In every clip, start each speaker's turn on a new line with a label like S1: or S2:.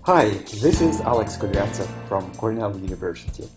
S1: Hi, this is Alex Kudryavtsev from Cornell University.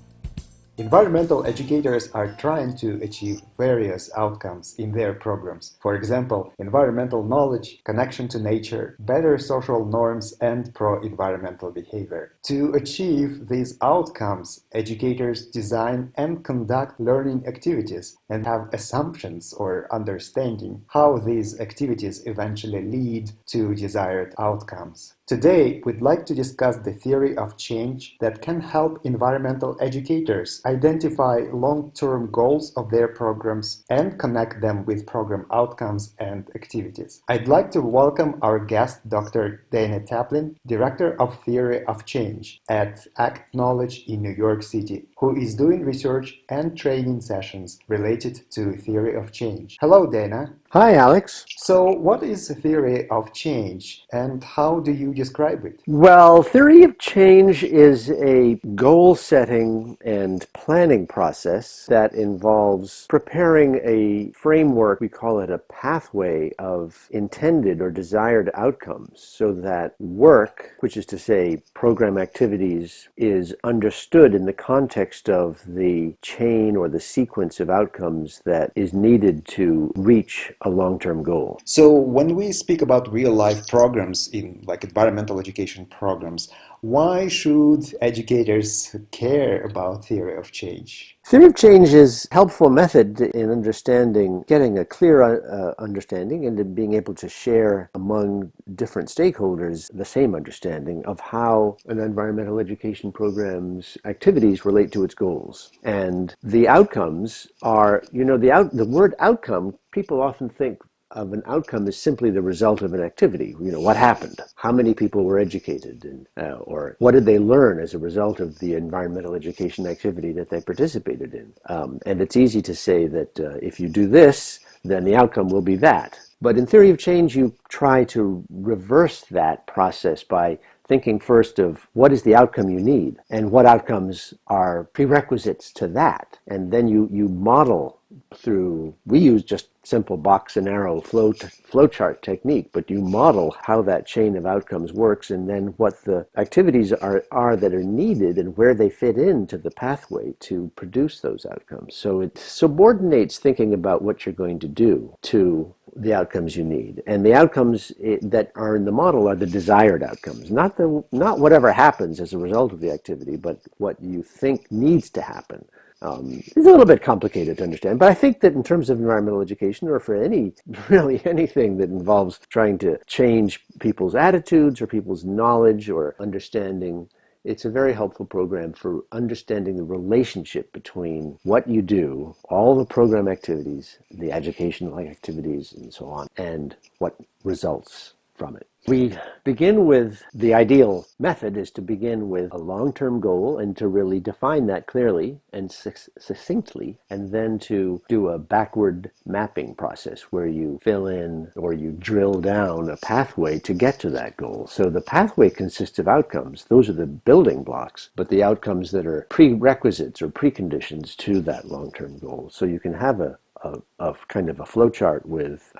S1: Environmental educators are trying to achieve various outcomes in their programs. For example, environmental knowledge, connection to nature, better social norms, and pro-environmental behavior. To achieve these outcomes, educators design and conduct learning activities and have assumptions or understanding how these activities eventually lead to desired outcomes. Today, we'd like to discuss the theory of change that can help environmental educators identify long-term goals of their programs and connect them with program outcomes and activities. I'd like to welcome our guest, Dr. Dana Taplin, Director of Theory of Change at ACT Knowledge in New York City, who is doing research and training sessions related to theory of change. Hello, Dana.
S2: Hi, Alex.
S1: So, what is the theory of change and how do you describe it?
S2: Well, theory of change is a goal setting and planning process that involves preparing a framework, we call it a pathway of intended or desired outcomes, so that work, which is to say program activities, is understood in the context of the chain or the sequence of outcomes that is needed to reach a long-term goal.
S1: So when we speak about real-life programs in like environmental education programs, why should educators care about theory of change?
S2: Theory of change is a helpful method in understanding, getting a clear understanding and in being able to share among different stakeholders the same understanding of how an environmental education program's activities relate to its goals. And the outcomes are, the word outcome, people often think of an outcome as simply the result of an activity. What happened? How many people were educated? Or what did they learn as a result of the environmental education activity that they participated in? And it's easy to say that if you do this, then the outcome will be that. But in theory of change, you try to reverse that process by thinking first of what is the outcome you need and what outcomes are prerequisites to that. And then you model through, we use just simple box and arrow flowchart technique, but you model how that chain of outcomes works and then what the activities are that are needed and where they fit into the pathway to produce those outcomes. So it subordinates thinking about what you're going to do to the outcomes you need. And the outcomes that are in the model are the desired outcomes, not whatever happens as a result of the activity, but what you think needs to happen. It's a little bit complicated to understand, but I think that in terms of environmental education, or for really anything that involves trying to change people's attitudes or people's knowledge or understanding, it's a very helpful program for understanding the relationship between what you do, all the program activities, the educational activities, and so on, and what results from it. We begin with, the ideal method is to begin with a long-term goal and to really define that clearly and succinctly, and then to do a backward mapping process where you fill in or you drill down a pathway to get to that goal. So the pathway consists of outcomes. Those are the building blocks, but the outcomes that are prerequisites or preconditions to that long-term goal. So you can have a kind of a flowchart with,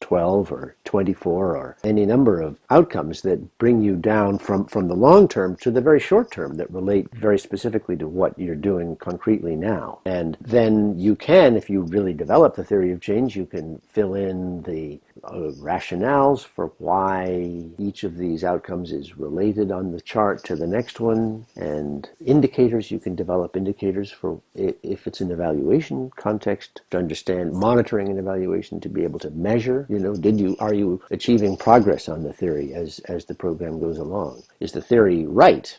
S2: 12 or 24 or any number of outcomes that bring you down from the long term to the very short term that relate very specifically to what you're doing concretely now. And then you can, if you really develop the theory of change, you can fill in the rationales for why each of these outcomes is related on the chart to the next one, and indicators. You can develop indicators for, if it's an evaluation context, to understand monitoring and evaluation, to be able to measure, are you achieving progress on the theory as the program goes along? Is the theory right?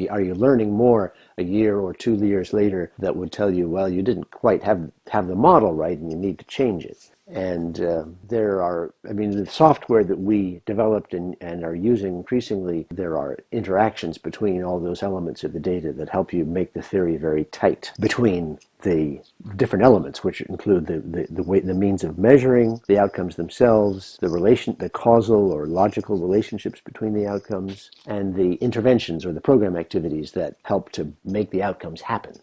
S2: Are you learning more a year or 2 years later that would tell you, well, you didn't quite have the model right and you need to change it? And the software that we developed and are using increasingly, there are interactions between all those elements of the data that help you make the theory very tight between the different elements, which include the means of measuring the outcomes themselves, the causal or logical relationships between the outcomes, and the interventions or the program activities that help to make the outcomes happen.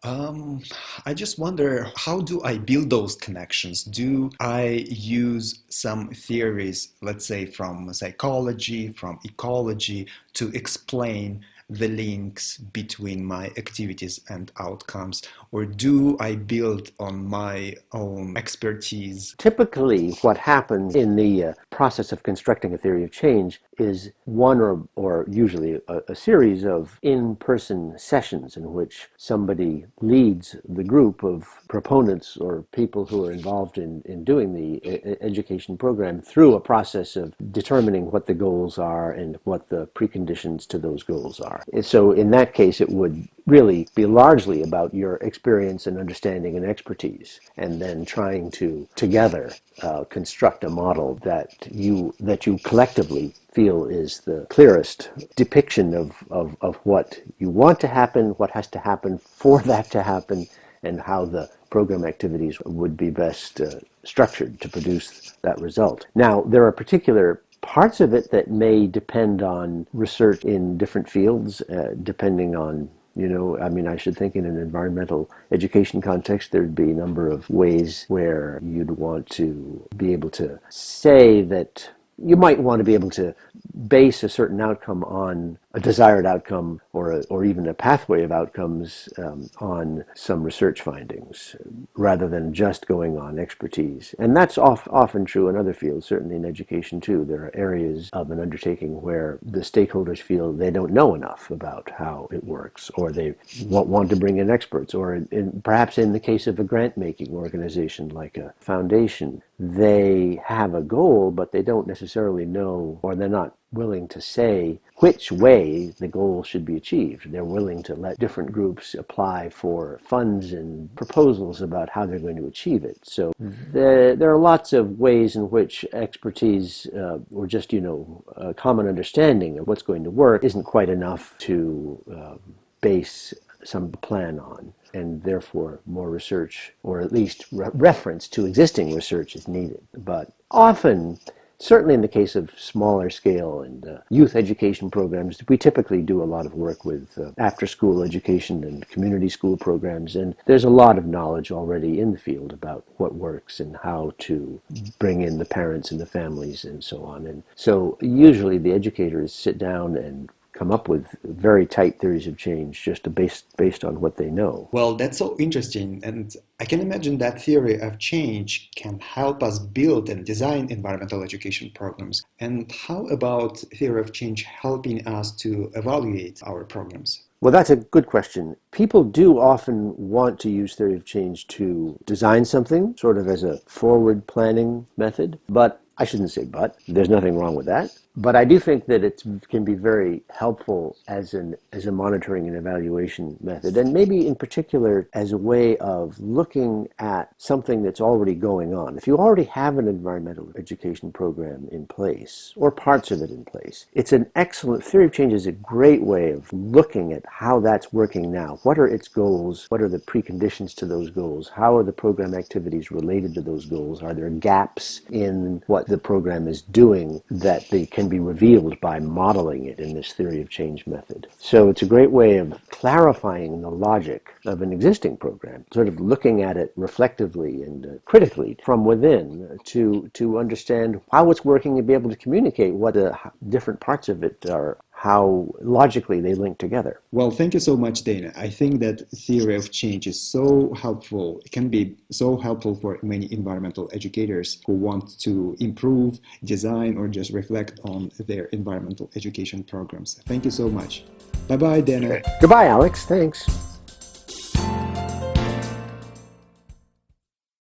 S1: Um, I just wonder, how do I build those connections? Do I use some theories, let's say from psychology, from ecology, to explain the links between my activities and outcomes? Or do I build on my own expertise?
S2: Typically, what happens in the process of constructing a theory of change is one or usually a series of in-person sessions in which somebody leads the group of proponents or people who are involved in doing the education program through a process of determining what the goals are and what the preconditions to those goals are. And so in that case, it would really be largely about your experience and understanding and expertise, and then trying to together construct a model that you collectively feel is the clearest depiction of what you want to happen, what has to happen for that to happen, and how the program activities would be best structured to produce that result. Now, there are particular parts of it that may depend on research in different fields, depending on, I should think in an environmental education context, there'd be a number of ways where you'd want to be able to say that you might want to be able to base a certain outcome on a desired outcome or even a pathway of outcomes on some research findings rather than just going on expertise. And that's often true in other fields, certainly in education too. There are areas of an undertaking where the stakeholders feel they don't know enough about how it works, or they want to bring in experts, or perhaps in the case of a grant-making organization like a foundation, they have a goal, but they don't necessarily know, or they're not willing to say which way the goal should be achieved. They're willing to let different groups apply for funds and proposals about how they're going to achieve it. So there are lots of ways in which expertise or just, a common understanding of what's going to work isn't quite enough to base some plan on. And therefore more research, or at least reference to existing research, is needed. But often, certainly in the case of smaller scale and youth education programs, we typically do a lot of work with after-school education and community school programs, and there's a lot of knowledge already in the field about what works and how to bring in the parents and the families and so on. And so usually the educators sit down and come up with very tight theories of change just based on what they know.
S1: Well, that's so interesting, and I can imagine that theory of change can help us build and design environmental education programs. And how about theory of change helping us to evaluate our programs?
S2: Well, that's a good question. People do often want to use theory of change to design something, sort of as a forward planning method, but I shouldn't say but. There's nothing wrong with that. But I do think that it can be very helpful as a monitoring and evaluation method, and maybe in particular as a way of looking at something that's already going on. If you already have an environmental education program in place, or parts of it in place, it's an excellent, theory of change is a great way of looking at how that's working now. What are its goals? What are the preconditions to those goals? How are the program activities related to those goals? Are there gaps in what the program is doing that they can be revealed by modeling it in this theory of change method? So it's a great way of clarifying the logic of an existing program, sort of looking at it reflectively and critically from within to understand how it's working and be able to communicate what the different parts of it are, how logically they link together.
S1: Well, thank you so much, Dana. I think that theory of change is so helpful. It can be so helpful for many environmental educators who want to improve, design, or just reflect on their environmental education programs. Thank you so much. Bye-bye, Dana.
S2: Goodbye, Alex. Thanks.